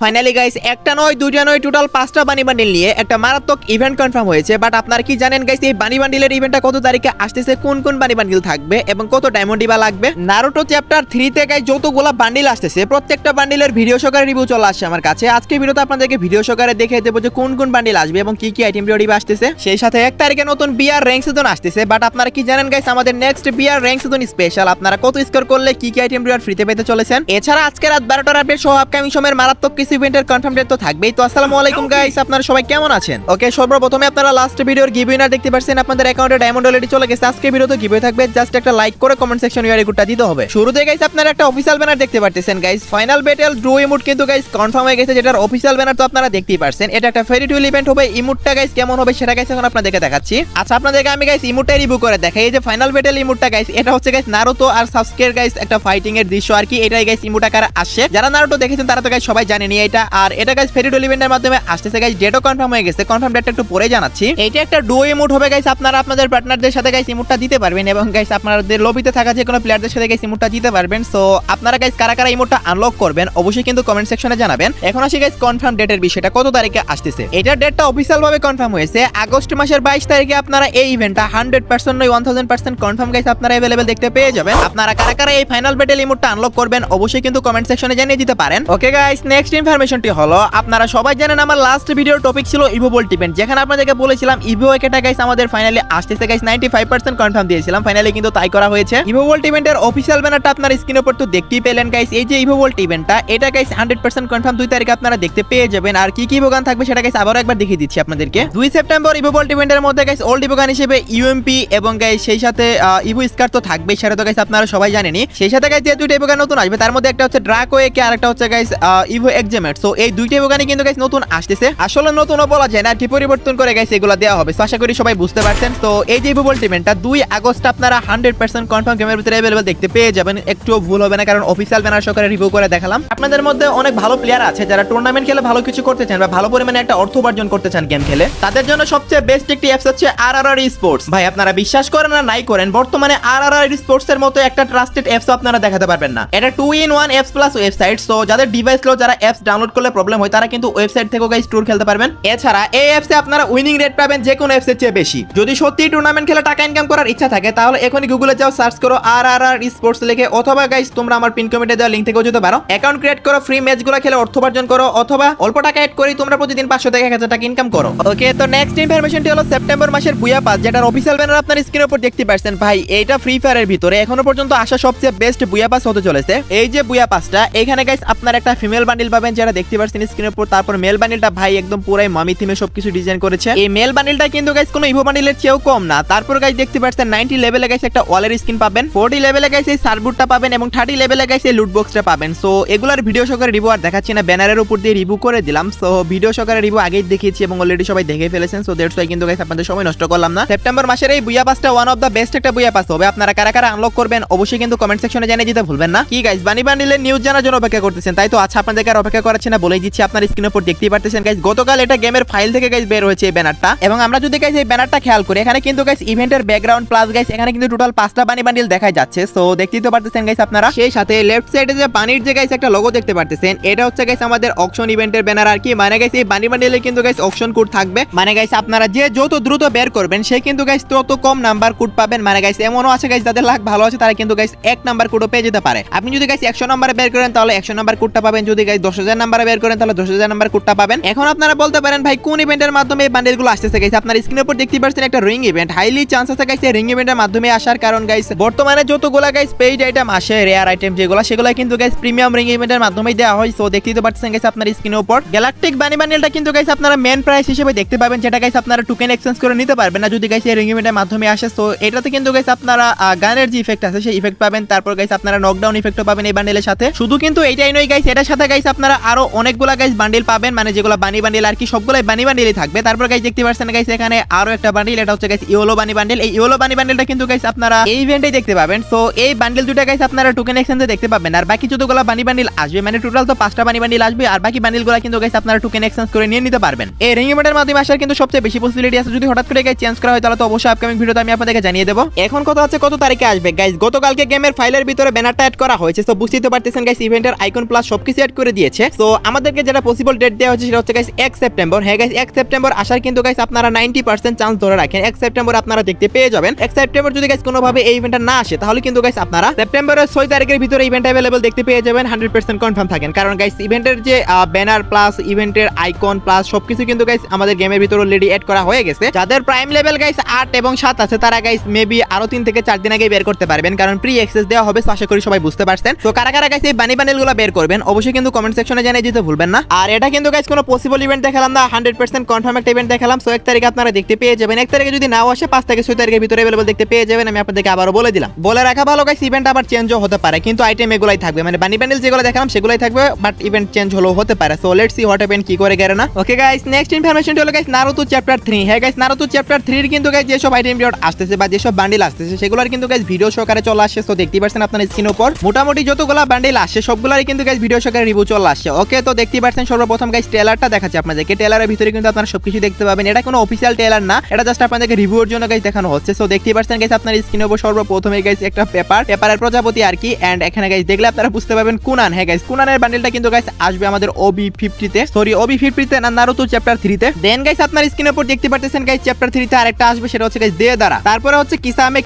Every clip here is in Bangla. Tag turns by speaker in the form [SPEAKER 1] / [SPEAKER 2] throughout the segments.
[SPEAKER 1] ফাইনালি গাইস একটা নয় দুইটা নয় টোটাল 5টা বানি বান্ডিল নিয়ে একটা মারাত্মক ইভেন্ট কনফার্ম হয়েছে। বাট আপনারা কি জানেন গাইস এই বানি বান্ডিলের ইভেন্টটা কত তারিখে আসতেছে, কোন কোন বানি বান্ডিল থাকবে এবং কত ডায়মন্ড ডিবা লাগবে? নারুটো চ্যাপ্টার 3 তে গাইস যতগুলা বান্ডিল আসতেছে প্রত্যেকটা বান্ডিলের ভিডিও সহকারে রিভিউ চলে আসছে আমার কাছে। আজকে ভিডিওতে আপনাদেরকে ভিডিও সহকারে দেখিয়ে দেব যে কোন কোন বান্ডিল আসবে এবং কি কি আইটেম ডিবা আসতেছে। সেই সাথে 1 তারিখে নতুন বিআর র‍্যাঙ্ক সিজন আসতেছে। বাট আপনারা কি জানেন গাইস আমাদের next BR rank season special আপনারা কত স্কোর করলে কি কি আইটেম ডিবা ফ্রিতে পেতে চলেছেন। এছাড়া আজকে রাত 12টার আপডেট সহ আপকামিং সময়ের মারাত্মক কিছু ইভেন্টের কনফার্ম তো থাকবেই। তো আসসালামু আলাইকুম গাইস, আপনারা সবাই কেমন আছেন? ওকে, সর্বপ্রথমে আপনারা লাস্ট ভিডিওর গিভ উইনার দেখতে পাচ্ছেন, আপনাদের অ্যাকাউন্টে ডায়মন্ড অলরেডি চলে গেছে। আজকে ভিডিওতে গিভ থাকবে, জাস্ট একটা লাইক করে কমেন্ট সেকশনে ইউআর কোডটা দিতে হবে। শুরুতে গাইস আপনারা একটা অফিশিয়াল ব্যানার দেখতে পাচ্ছেন guys, final battle draw emote কিন্তু গাইস কনফার্ম হয়ে গেছে, যেটার অফিশিয়াল ব্যানার তো আপনারা দেখতেই পাচ্ছেন। এটা একটা ফেরি টুইল ইভেন্ট হবে। ইমোটটা গাইস কেমন হবে সেটা গাইস এখন আপনাদেরকে দেখাচ্ছি। আচ্ছা আপনাদেরকে আমি গাইস ইমোটটা রিভিউ করে দেখাই। এই যে ফাইনাল ব্যাটল ইমোটটা গাইস, এটা হচ্ছে গাইস নারুতো আর সাসুকের গাইস একটা ফাইটিং এর দৃশ্য আর কি। এটাই গাইস ইমোট আকারে আসছে। যারা নারুতো দেখেছেন তারা তো গাইস সবাই জানেনই এটা। আর এটা গাইস ফেরি টুইল ইভেন্টের মাধ্যমে আসতেছে গাইস, ডেটও কনফার্ম হয়ে গেছে। কনফার্ম ডেটটা একটু পরে জানাচ্ছি। এটা একটা ডুও ইমোট হবে গাইস, আপনারা আপনাদের পার্টনারদের সাথে গাইস ইমোটটা দিতে পারবেন এবং গাইস আপনাদের লবিতে থাকা যে কোনো প্লেয়ারদের সাথে গাইস ইমোটটা দিতে পারবেন। সো আপনারা গাইস কারা কারা ইমোটটা আনলক করবেন অবশ্যই কিন্তু কমেন্ট সেকশনে জানাবেন। এখন আসি গাইস কনফার্ম ডেটের বিষয়টা, কত তারিখে আসতেছে। এটার ডেটটা অফিশিয়াল ভাবে কনফার্ম হয়েছে আগস্ট মাসের 22 তারিখে। আপনারা এই ইভেন্টটা 100% নয় 1000% কনফার্ম গাইস আপনারা अवेलेबल দেখতে পেয়ে যাবেন। আপনারা কারা কারা এই ফাইনাল ব্যাটল ইমোটটা আনলক করবেন অবশ্যই কিন্তু কমেন্ট সেকশনে জানিয়ে দিতে পারেন। ওকে গাইস, নেক্সট ইনফরমেশনটি হলো আপনারা সবাই জানেন আমার লাস্ট ভিডিওর টপিক ছিল ইভো ভোল্ট ইভেন্ট, যেখানে আপনাদেরকে বলেছিলাম ইভো একটা গাইস আমাদের ফাইনালি আসতেছে গাইস। 95% কনফার্ম দিয়েছিলাম, ফাইনালি কিন্তু তাই করা হয়েছে। ইভো ভোল্ট ইভেন্টের অফিশিয়াল ব্যানারটা আপনারা স্ক্রিনের উপর তো দেখতেই পেলেন গাইস। এই যে ইভো ভোল্ট ইভেন্টটা এটা গাইস 100% কনফার্ম 2 তারিখে আপনারা দেখতে পেয়ে যাবেন। আর কি কি ইভো গান থাকবে সেটা গাইস আবারো একবার দেখিয়ে দিচ্ছি আপনাদেরকে। 2 সেপ্টেম্বর ইভো ভোল্ট ইভেন্টের মধ্যে গাইস ওল্ড ইভো গান হিসেবে ইউএমপি এবং গাইস সেই সাথে ইভো স্কার তো থাকবে, সেটা তো গাইস আপনারা সবাই জানেনই। সেই সাথে গাইস যে দুইটা ইভো গান নতুন আসবে তার মধ্যে একটা হচ্ছে ড্রাকো একে আর একটা হচ্ছে গাইস ইভো এক্সজেমেট। সো এই দুইটা ইভো গানই কিন্তু গাইস নতুন আসতেছে। আসলে নতুনও বলা যায় না, ঠিক পরিবর্তন করে গাইস এগুলা দেওয়া হবে। সো আশা করি সবাই বুঝতে পারছেন। তো এই যে ইভো ভোল্ট ইভেন্টটা 2 আগস্ট আপনারা 100% কনফার্ম গেমের ভিতরে अवेलेबल দেখতে পেয়ে যাবেন। একটু ভুল হবে না, কারণ অফিশিয়াল ব্যানার সহকারে রিভিউ করে দেখালাম। আপনাদের মধ্যে অনেক ভালো প্লেয়ার আছে যারা টুর্নামেন্ট খেলে ভালো কিছু করতে চান বা ভালো পরিমাণে একটা অর্থ উপার্জন করতে চান গেম খেলে, তাদের জন্য সবচেয়ে বেস্ট একটি অ্যাপস হচ্ছে আরআরআর স্পোর্টস। ভাই আপনারা বিশ্বাস করেন না নাই করেন, বর্তমানে আরআরআর স্পোর্টস এর মতো একটা ট্রাস্টেড অ্যাপস আপনারা দেখাতে পারবেন না। এটা 2-in-1 apps plus website. So যাদের ডিভাইস লো, যারা অ্যাপস ডাউনলোড করলে প্রবলেম হয় তারা কিন্তু ওয়েবসাইট থেকেও গাইস ট্যুর খেলতে পারবেন। এছাড়া এই অ্যাপসে আপনারা উইনিং রেট পাবেন যে কোনো অ্যাপসের চেয়ে বেশি। যদি সত্যি টুর্নামেন্ট খেলে টাকা ইনকাম করার ইচ্ছা থাকে তাহলে এখনই গুগলে যাও, সার্চ করো আরআরআর স্পোর্টস লিখে, অথবা গাইস তোমরা আমার পিন কমেন্টে দেওয়া লিংক থেকেও যেতে পারো। অ্যাকাউন্ট ক্রিয়েট করো, ফ্রি ম্যাচগুলো খেলে অর্থ উপার্জন করো, অথবা অল্প টাকা অ্যাড করে তোমরা প্রতিদিন 500 থেকে 1000 টাকা ইনকাম করো। ওকে, তো নেক্সট ইনফরমেশনটি হলো সেপ্টেম্বর মাসের বুয়া পাস, যেটার অফিশিয়াল ব্যানার আপনার স্ক্রিনের উপর দেখতে পাচ্ছেন। ভাই এইটা ফ্রি ফায়ারের ভিতরে এখনো পর্যন্ত আসা সবচেয়ে বেস্ট বুয়া পাস হতে চলেছে। এই যে বুয়া পাসটা, এখানে গাইস আপনার একটা ফিমেল বান্ডিল পাবেন যেটা দেখতে পাচ্ছেন স্ক্রিনের উপর। তারপর মেল বান্ডিলটা ভাই একদম পুরাই মামি থিমে সবকিছু ডিজাইন করেছে। এই মেল বান্ডিলটা কিন্তু গাইস কোনো ইভো বান্ডিলের চেয়েও কম না। তারপর গাইস দেখতে পাচ্ছেন 90 লেভেলে গাইস একটা ওয়ালের স্কিন পাবেন, 40 লেভেলে গাইস এই সার্ভুটটা পাবেন এবং 30 লেভেলে গাইস এই লুট বক্সটা পাবেন। সো এগুলার ভিডিও সহকারে রিভিউ আর দেখাচ্ছি না, ব্যানারের উপর দিয়ে রিভিউ করে দিলাম। সো ভিডিও সহকারে রিভিউ আগেই দেখিয়েছি এবং অলরেডি সবাই দেখে ফেলেছেন। সো দ্যাটস ওয়াই কিন্তু গাইস আপনাদের সময় নষ্ট করলাম না। সেপ্টেম্বর মাসের এই বুয়া পাসটা ওয়ান অফ দা বেস্ট একটা বুয়া পাস হবে। আপনারা কারা কারা আনলক করবেন অবশ্যই কিন্তু কমেন্ট সেকশনে জানিয়ে দিতে ভুলবেন না। কি গাইস বানি বান্ডিলের নিউজ জানার জন্য অপেক্ষা করতেছেন তাই তো? আচ্ছা আপনাদেরকে আর অপেক্ষা করাচ্ছি না, বলেই দিচ্ছি। আপনার স্ক্রিনের উপর দেখতেই পারতেছেন গাইস গতকাল এটা গেমের ফাইল থেকে গাইস বের হয়েছে এই ব্যানারটা। এবং আমরা যদি গাইস এই ব্যানারটা খেয়াল করি, এখানে কিন্তু গাইস ইভেন্টের ব্যাকগ্রাউন্ড প্লাস গাইস এখানে কিন্তু টোটাল 5টা বানি বান্ডিল দেখা যাচ্ছে। সো দেখতেই তো পারতেছেন গাইস আপনারা। সেই সাথে লেফট সাইডে যে পানির যে গাইস একটা লোগো দেখতে পারতেছেন, এটা হচ্ছে গাইস আমাদের অকশন ইভেন্টের ব্যানার আর কি। মানে গাইস এই বানি বান্ডিলে কিন্তু গাইস অকশন কোড থাকবে। মানে গাইস আপনারা যে যত দ্রুত বের করবেন সে কিন্তু গাইস তত কম নাম্বার কোড পাবেন। মানে গাইস এমনও আছে গাইস যাদের লাখ ভালো আছে তারা কিন্তু গাইস 1 নাম্বার কোডও পেয়ে যেতে পারে। আপনি যদি গাইস 100 নম্বরে বের করেন তাহলে 100 নাম্বার কোডটা পাবেন, যদি গাইস 10000 নম্বরে বের করেন তাহলে 10000 নাম্বার কোডটা পাবেন। এখন আপনারা বলতে পারেন ভাই কোন ইভেন্টের মাধ্যমে এই বান্ডেলগুলো আসতেছে গাইস? আপনার স্ক্রিনের উপর দেখতে পাচ্ছেন একটা রিং ইভেন্ট। হাইলি চান্স আছে গাইস এই রিং ইভেন্টের মাধ্যমে আসার, কারণ গাইস বর্তমানে যতগুলা গাইস পেইড আইটেম আসে, রেয়ার আইটেম যেগুলো, সেগুলো কিন্তু গাইস প্রিমিয়াম রিং ইভেন্টের মাধ্যমে দেওয়া হয়। সো দেখতেই তো পাচ্ছেন গাইস আপনার স্ক্রিনের উপর গ্যালাকটিক বানি বান্ডেলটা কিন্তু গাইস আপনারা মেন প্রাইস হিসেবে দেখতে পাবেন, যেটা গাইস আপনারা টোকেন এক্সচেঞ্জ করে নিতে পারবেন না যদি গাইস এই রিং ইভেন্টের মাধ্যমে আসে। সো এটাতে কিন্তু গাইস আপনারা গানের যে ইফেক্ট আছে সেই ইফেক্ট পাবেন। তারপর গাইস আপনারা নকডাউন ইফেক্টও পাবেন এই বান্ডেলের সাথে। শুধু কিন্তু এইটাই নয় গাইস, এটার সাথে গাইস আপনারা আরো অনেকগুলা গাইস বান্ডেল পাবেন, মানে যেগুলো বানি বান্ডেল আর কি, সবগুলাই বানি বান্ডেলই থাকবে। তারপর গাইস দেখতে পাচ্ছেন গাইস এখানে আরো একটা বান্ডেল, এটা হচ্ছে গাইস ইয়েলো বানি বান্ডেল। এই ইয়েলো বানি বান্ডেলটা কিন্তু গাইস আপনারা এই ইভেন্টেই দেখতে পাবেন। সো এই বান্ডেল দুটো গাইস আপনারা টোকেন এক্সচেঞ্জে দেখতে পাবেন। আর বাকি যতগুলো বানি বান্ডেল আসবে, মানে টোটাল তো 5টা বানি বান্ডেল আসবে, আর বাকি বান্ডেলগুলো কিন্তু গাইস আপনারা টোকেন এক্সচেঞ্জ করে নিয়ে নিতে পারবেন। এই রিং ইভেন্টের মাধ্যমে আসার কিন্তু সবচেয়ে বেশি পসিবিলিটি আছে। যদি হঠাৎ করে গাইস চেঞ্জ করা হয় তাহলে তো অবশ্যই আপকামিং ভিডিওতে আমি আপনাদেরকে জানিয়ে দেব। এখন কথা হচ্ছে কত তারিখে আসবে গাইস। গতকালকে গেমের ফাইলের ভিতরে ব্যানারটা অ্যাড করা হয়েছে। তো বুঝতেই পারতেছেন গাইস ইভেন্টের আইকন প্লাস সবকিছু অ্যাড করে দিয়েছে। তো আমাদেরকে যেটা পসিবল ডেট দেওয়া হচ্ছে সেটা হচ্ছে গাইস 1 সেপ্টেম্বর। হ্যাঁ গাইস 1 সেপ্টেম্বর আসার কিন্তু গাইস আপনারা 90% চান্স ধরে রাখেন 1 সেপ্টেম্বর আপনারা দেখতে পেয়ে যাবেন। 1 সেপ্টেম্বর যদি গাইস কোনোভাবে এই ইভেন্টটা না আসে তাহলে কিন্তু গাইস আপনারা সেপ্টেম্বরের 6 তারিখের ভিতরে ইভেন্ট अवेलेबल দেখতে পেয়ে যাবেন 100% কনফার্ম থাকেন। কারণ গাইস ইভেন্টের যে ব্যানার প্লাস ইভেন্টের আইকন প্লাস সবকিছু কিন্তু গাইস আমাদের গেমের ভিতরে অলরেডি এড করা হয়ে গেছে। যাদের প্রাইম লেভেল গাইস 8 এবং 7 আছে তারা গাইস মেবি আরো 3 থেকে 4 দিন আগে বের করতে পারবেন, কারণ প্রি অ্যাক্সেস দেওয়া হবে। আশা করি সবাই বুঝতে পারছেন। তো কারা কারা গাইস এই বানি বান্ডেলগুলো বের করবেন অবশ্যই কিন্তু কমেন্ট সেকশনে জানিয়ে দিতে ভুলবেন না। আর এটা কিন্তু গাইস কোনো পসিবল ইভেন্ট দেখালাম না, 100% কনফার্ম একটা ইভেন্ট দেখালাম। সো 1 তারিখে আপনারা দেখতে পেয়ে যাবেন। 1 তারিখে যদি নাও আসে 5 থেকে 6 তারিখের ভিতরে अवेलेबल দেখতে পেয়ে যাবেন। আমি আপনাদেরকে আবারও বলে দিলাম, বলে রাখা ভালো গাইস ইভেন্ট আবার চেঞ্জও হতে পারে, কিন্তু আইটেম এগুলাই থাকবে, মানে বানি বান্ডেল যেগুলো দেখালাম সেগুলাই থাকবে, বাট ইভেন্ট চেঞ্জ হলেও হতে পারে। So let's see what happen কি করে গেরে না। ওকে গাইস নেক্সট ইনফরমেশনটি হলো গাইস নারুতো চ্যাপ্টার 3। হ্যাঁ গাইস নারুতো চ্যাপ্টার 3 এর কিন্তু গাইস যেসব আইটেম রিওয়ার্ড আসতেছে বা যেসব বান্ডেল আসতেছে সেগুলোর কিন্তু গাইস ভিডিও সহকারে চলে আসছে। সো দেখতে পাচ্ছেন আপনার স্ক্রিনের উপর মোটামুটি যতগুলা বান্ডেল আসে সবগুলাই কিন্তু গাইস ভিডিও সহকারে রিভিউ চলে আসছে। ওকে তো দেখতে পাচ্ছেন সর্বপ্রথম গাইস ট্রেলারটা দেখাচ্ছি আপনাদেরকে। ট্রেলারের ভিতরে কিন্তু আপনারা সবকিছু দেখতে পাবেন। এটা কোনো অফিশিয়াল ট্রেলার না, এটা জাস্ট আপনাদেরকে রিভিউর জন্য গাইস দেখানো হচ্ছে। সো দেখতে পাচ্ছেন গাইস আপনার স্ক্রিনের উপর সর্বপ্রথমে গাইস একটা পেপারের প্রজাপতি আর কি, এন্ড এখানে গাইস দেখলে আপনারা বুঝতে পারবেন কুনান। হ্যাঁ গাইস কুনানের বান্ডেলটা কিন্তু গাইস আসবে আমাদের OB50 তে, সরি OB50 তে না, নারুতো চ্যাপ্টার 3 তে। দেন গাইস আপনার স্ক্রিনের উপর দেখতে পাচ্ছেন গাইস চ্যাপ্টার 3 তে আরেকটা আসবে, সেটা হচ্ছে গাইস দেদারা। তারপরে হচ্ছে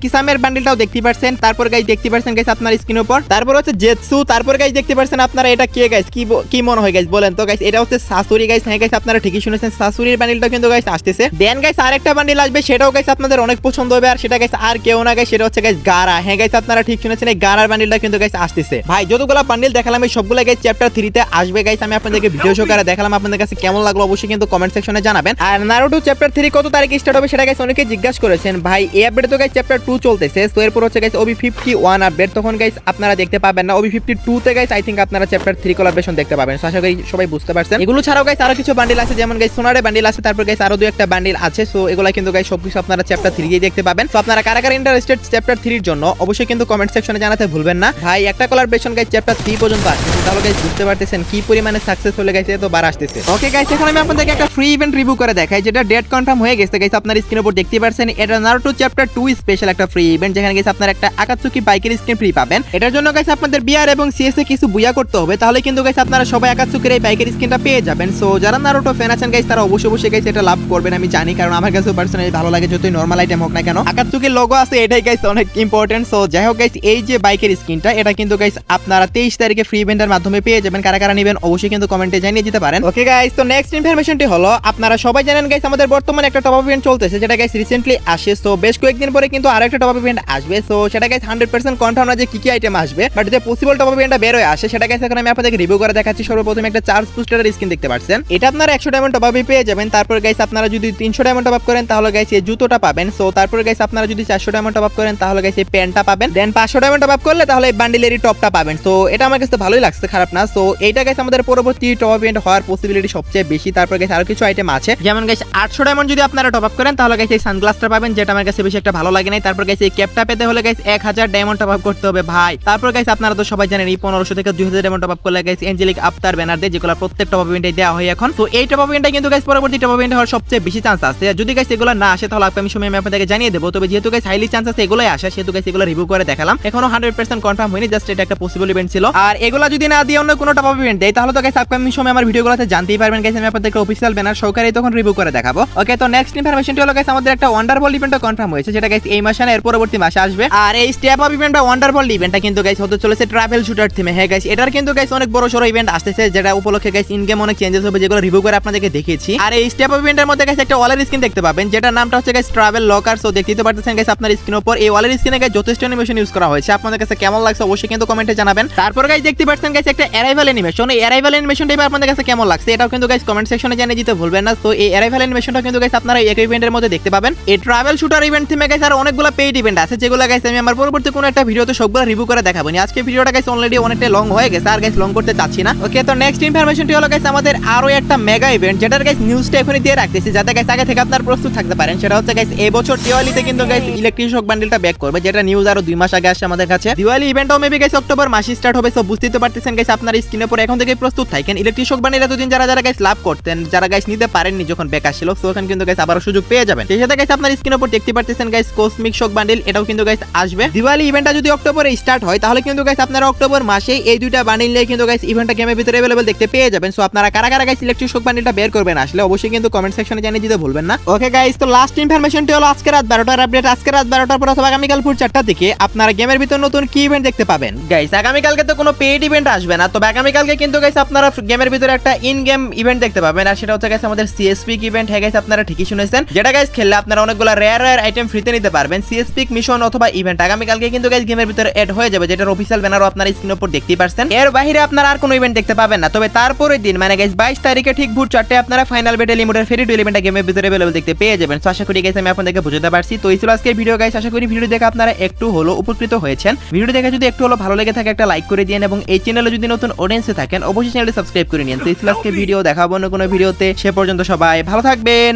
[SPEAKER 1] কিসামের বান্ডেলটাও দেখতে পাচ্ছেন। তারপর গাইস দেখতে পাচ্ছেন গাইস আপনার স্ক্রিনের উপর, তারপর হচ্ছে জেতসু। তারপর গাইস দেখতে পাচ্ছেন আপনারা এটা কে গাইস, কি মনে হয় গাইস বলেন তো গাইস? এটা হচ্ছে সাসুরি গাইস। হ্যাঁ গাইস আপনারা ঠিকই শুনেছেন, সাসুরির বান্ডেলটা কিন্তু গাইস আসতেছে। দেন গাইস আরেকটা বান্ডেল আসবে, সেটাও গাইস আপনাদের অনেক পছন্দ হবে, আর সেটা গাইস আর কেউ না গাইস, সেটা হচ্ছে গাইস গারা। হ্যাঁ গাইস আপনারা ঠিক শুনেছেন, এই গারার বান্ডেলটা কিন্তু গাইস আসতেছে। ভাই যতগুলা বান্ডেল দেখালাম এই সবগুলা গাইস চ্যাপ্টার 3 তে আসবে গাইস। আমি আপনাদেরকে ভিডিও সহকারে দেখালাম, আপনাদের কাছে কেমন লাগলো অবশ্যই কিন্তু কমেন্ট সেকশনে জানাবেন। আর নারুতো চ্যাপ্টার 3 কত তারিখে স্টার্ট হবে সেটা গাইস অনেকে জিজ্ঞাসা করেছেন। ভাই এই আপডেট তো গাইস চ্যাপ্টার 2 চলতেছে, সো এরপর হচ্ছে গাইস OB51 আপডেট, তখন গাইস আপনারা দেখতে পাবেন না। OB52 তে গাইস আই থিংক আপনারা চ্যাপ্টার 3 কোলাবরেশন দেখতে পাবেন। সো আশা করি সবাই বুঝতে পারছেন। এগুলো ছাড়াও গাইস আরো কিছু বান্ডেল আছে, যেমন গাইস সোনারে বান্ডেল আছে, তারপর গাইস আরো দুই একটা বান্ডেল আছে। সো এগুলা কিন্তু গাইস সবকিছু আপনারা চ্যাপ্টার 3 এ দেখতে পাবেন। সো আপনারা কারা কারা ইন্টারেস্টেড চ্যাপ্টার 3 এর জন্য অবশ্যই কিন্তু কমেন্ট সেকশনে জানাতে ভুলবেন না। ভাই একটা কোলাবরেশন গাইস চ্যাপ্টার 3 পর্যন্ত আসছে, তাহলে গাইস বুঝতে পারতেছেন কি পরিমাণে সাকসেস হলে গাইস এত বার আসতেছে। ওকে গাইস এখন আমি আপনাদেরকে একটা ফ্রি ইভেন্ট রিভিউ করে দেখাই, যেটা ডেট কনফার্ম হয়ে গেছে গাইস। আপনার স্ক্রিনের উপর দেখতে পাচ্ছেন এটা নারুতো চ্যাপ্টার 2 স্পেশাল একটা ফ্রি ইভেন্ট, যেখানে গাইস আপনারা একটা আকাতসুকি বাইকের স্কিন ফ্রি পাবেন। এটার জন্য গাইস আপনাদের বিআর এবং সিএস এ কিছু বুয়া করতে হবে, তাহলে কিন্তু গাইস আপনারা সবাই আকাতসুকির এই বাইকের স্কিনটা পেয়ে যাবেন। সো যারা নারুতো ফ্যান আছেন গাইস তারা অবশ্যই গাইস এটা লাভ করবেন, আমি জানি, কারণ আমার কাছে পার্সোনালি ভালো লাগে, যতই নরমাল আইটেম হোক না কেন আকাতসুকির লোগো আছে, এটাই গাইস অনেক ইম্পর্টেন্ট। সো যাই হোক গাইস এই যে বাইকের স্কিনটা এটা কিন্তু গাইস আপনারা 23 তারিখে ফ্রি ইভেন্টের মাধ্যমে পেয়ে যাবেন। কারা কারা নেবেন অবশ্যই কিন্তু কমেন্টে জানিয়ে দিতে পারেন। ওকে গাইস তো নেক্সট ইনফরমেশনটি হলো, আপনারা সবাই জানেন গাইস আমাদের বর্তমানে একটা টপ আপ ইভেন্ট চলতেছে, যেটা গাইস রিসেন্টলি আসে। সো বেশ কয়েকদিন পরে কিন্তু আরেকটা টপ আপ ইভেন্ট আসবে। সো সেটা গাইস 100% কনফার্ম না যে কি কি আইটেম আসবে, বাট যে পসিবল টপ আপ ইভেন্টটা বের হয়ে আসে সেটা গাইস এখন আমি আপনাদেরকে রিভিউ করে দেখাচ্ছি। সর্বপ্রথম একটা চার্জ বুস্টারের স্কিন দেখতে পাচ্ছেন, এটা আপনারা 100 ডায়মন্ড টপ আপে পেয়ে যাবেন। তারপর গাইস আপনারা যদি 300 ডায়মন্ড টপ আপ করেন তাহলে গাইস এই জুতোটা পাবেন। সো তারপর গাইস আপনারা যদি 400 ডায়মন্ড টপ আপ করেন তাহলে গাইস এই প্যান্টটা পাবেন। দেন 500 ডায়মন্ড টপ আপ করলে তাহলে এই বান্ডিলেরই টপটা পাবেন। সো এটা আমার কাছে ভালোই লাগছে, খারাপ না। সো এইটা গাইস আমাদের পরবর্তী টপ আপ ইভেন্ট হওয়ার পসিবিলিটি সবচেয়ে বেশি। তারপর গাইস আরো কিছু আইটেম আছে, যেমন গাইস 800 ডায়মন্ড যদি আপনারা টপ আপ করেন তাহলে গাইস এই সানগ্লাসটা পাবেন, যেটা আমার কাছে বেশি একটা ভালো লাগে নাই। তারপর গাইস এই ক্যাপটা পেতে হলে গাইস 1000 ডায়মন্ড টপ আপ করতে হবে ভাই। তারপর গাইস আপনারা তো সবাই জানেন এই 1500 থেকে 2000 ডায়মন্ড টপ আপ করলে গাইস এঞ্জেলিক আফতার ব্যানার দেয়, যেগুলো প্রত্যেক টপ আপ ইভেন্টে দেওয়া হয় এখন। তো এই টপ আপ ইভেন্টটা কিন্তু গাইস পরবর্তী টপ আপ ইভেন্ট হওয়ার সবচেয়ে বেশি চান্স আছে। যদি গাইস এগুলো না আসে তাহলে আপনি সময় আমি আপনাদেরকে জানিয়ে দেব। তবে যেহেতু গাইস হাইলি চান্স আছে এগুলাই আসে, সেহেতু গাইস এগুলো রিভিউ করে দেখালাম। এখনো 100% কনফার্ম হয়নি, জাস্ট এটা একটা পসিবল ইভেন্ট ছিল। আর এগুলো যদি না দিয়ে অন্য কোনো টপ আপ ইভেন্ট দেয় তাহলে তো গাইস আপকামিং সময় আমার ভিডিওগুলোতে জানতেই পারবেন গাইস, আমি আপনাদেরকে অফিশিয়াল ব্যানার সহকারে তখন রিভিউ করে দেখাবো। ওকে তো নেক্সট ইনফরমেশনটি হলো গাইস আমাদের একটা ওয়ান্ডারবল ইভেন্টও কনফার্ম হয়েছে, যেটা গাইস এই মাসে না এর পরবর্তী মাসে আসবে। আর এই স্টেপ আপ ইভেন্ট বা ওয়ান্ডারবল ইভেন্টটা কিন্তু গাইস হতে চলেছে ট্রাভেল শুটার থিমে। হ্যাঁ গাইস এটার কিন্তু গাইস অনেক বড় সড়ো ইভেন্ট আসতেছে, যেটা উপলক্ষে গাইস ইন গেম অনেক চেঞ্জেস হবে, যেগুলো রিভিউ করে আপনাদেরকে দেখিয়েছি। আর এই স্টেপ আপ ইভেন্টের মধ্যে গাইস একটা ওয়ালের স্কিন দেখতে পাবেন, যেটা নামটা হচ্ছে গাইস ট্রাভেল লকার। সো দেখতে পাচ্ছেন গাইস আপনার স্ক্রিনের উপর এই ওয়ালের স্ক্রিনে গাইস যথেষ্ট অ্যানিমেশন ইউজ করা হয়েছে। আপনাদের কাছে কেমন লাগছে অবশ্যই কিন্তু কমেন্টে জানাবেন। তারপর গাইস দেখতে পাচ্ছেন গাইস একটা অ্যারাইভাল অ্যানিমেশন, এই অ্যারাইভাল অ্যানিমেশনটা এবার আপনাদের কাছে কেমন লাগছে এটাও কিন্তু গাইস কমেন্ট সেকশনে জানিয়ে দিতে ভুলবেন না। তো এই অ্যারাইভাল অ্যানিমেশনটা কিন্তু গাইস আপনারা এই ইভেন্টের মধ্যে দেখতে পাবেন। এই ট্রাভেল শুটার ইভেন্ট থিমে গাইস আর অনেকগুলো পেইড ইভেন্ট আছে, যেগুলো গাইস আমি আমার পরবর্তী কোনো একটা ভিডিওতে সবগুলো রিভিউ করে দেখাবো। আজকে ভিডিওটা গাইস অলরেডি অনেকটা লং হয়ে গেছে, আর গাইস লং করতে চাচ্ছি না। ওকে তো নেক্সট ইনফরমেশনটি হলো গাইস আমাদের আরো একটা মেগা ইভেন্ট, যেটার গাইস নিউজটা এখনই দিয়ে রাখতেছি, যাতে গাইস আগে থেকে আপনারা প্রস্তুত থাকতে পারেন। সেটা হচ্ছে গাইস এই বছর দিওয়ালিতে কিন্তু গাইস ইলেকট্রিক শক বান্ডেলটা ব্যাক করবে, যেটা নিউজ আরো 2 মাস আগে আসছে আমাদের কাছে। দিওয়ালি ইভেন্টও মেবি গাইস অক্টোবর মাসে স্টার্ট হবে। সো বুঝতে পারতেছেন গাইস আপনার স্ক্রিনে পরে এখন থেকে প্রস্তুত থাকেন। ইলেকট্রিক শক বান্ডেল এতদিন যারা গাইস লাভ করতেন, যারা গাইস নিতে পারেননি যখন ব্যাক আসছিল, সো এখন কিন্তু গাইস আবার সুযোগ পেয়ে যাবেন। সেই সাথে গাইস আপনার স্ক্রিনের উপর দেখতে পারতেছেন গাইস কসমিক শক বান্ডেল, এটাও কিন্তু গাইস আসবে। দিওয়ালি ইভেন্টটা যদি অক্টোবরে স্টার্ট হয় তাহলে কিন্তু গাইস আপনারা অক্টোবর মাসে এই দুইটা বান্ডেল নিয়ে কিন্তু গাইস ইভেন্টটা গেমে গেমের ভিতরে अवेलेबल দেখতে পেয়ে যাবেন। সো আপনারা কারা কারা গাইস ইলেকট্রিক শক বান্ডিলটা বের করবেন আসলে অবশ্যই কিন্তু কমেন্ট সেকশনে জানিয়ে দিতে ভুলবেন না। ওকে গাইস, তো লাস্ট ইনফরমেশনটি হলো আজকে রাত 12টার আপডেট। আজকে রাত 12টার পর অথবা আগামীকাল ভোর 4টার দিকে আপনারা গেমের ভিতর নতুন কি ইভেন্ট দেখতে পাবেন। গাইস আগামীকালকে তো কোনো পেইড ইভেন্ট আসবে না, তবে আগামীকালকে কিন্তু গাইস আপনারা গেমের ভিতরে একটা ইন গেম ইভেন্ট দেখতে পাবেন, আর সেটা হচ্ছে গাইস আমাদের সিএসপিক ইভেন্ট। হ্যাঁ গাইস, আপনারা ঠিকই শুনেছেন, যেটা গাইস খেললে আপনারা অনেকগুলো রেয়ার রেয়ার আইটেম ফ্রিতে নিতে পারবেন। সিএসপিক মিশন অথবা ইভেন্ট আগামীকালকে কিন্তু গাইস গেমের ভিতরে এড হয়ে যাবে, যেটার অফিসিয়াল ব্যানারও আপনারা স্ক্রিনের উপর দেখতেই পারছেন। এর বাইরে আপনারা আর কোনো ইভেন্ট দেখতে পাবেন না। তবে তারপরের দিন মানে গাইস 22 তারিখে ঠিক ভোর 4টায় আপনারা ফাইনাল ব্যাটল লিমিটের ফ্রি টু ইভেন্টটা গেমের ভিতরে अवेलेबल দেখতে পেয়ে যাবেন। সো আশা করি গাইস আমি আপনাদেরকে বুঝাতে পারছি। তো এই ছিল আজকের ভিডিও গাইস, আশা করি ভিডিও দেখে আপনারা একটু হলো উপকৃত হয়েছেন। ভিডিও দেখে যদি একটু হলো ভালো লেগে থাকে একটা লাইক করে দিন, এবং এই চ্যানেলে যদি নতুন অডিয়েন্সে থাকেন অবশ্যই চ্যানেলটি সাবস্ক্রাইব করে নিন। তো এই ছিল আজকের ভিডিও, দেখা হবে অন্য কোনো ভিডিওতে। সে পর্যন্ত সবাই ভালো থাকবেন।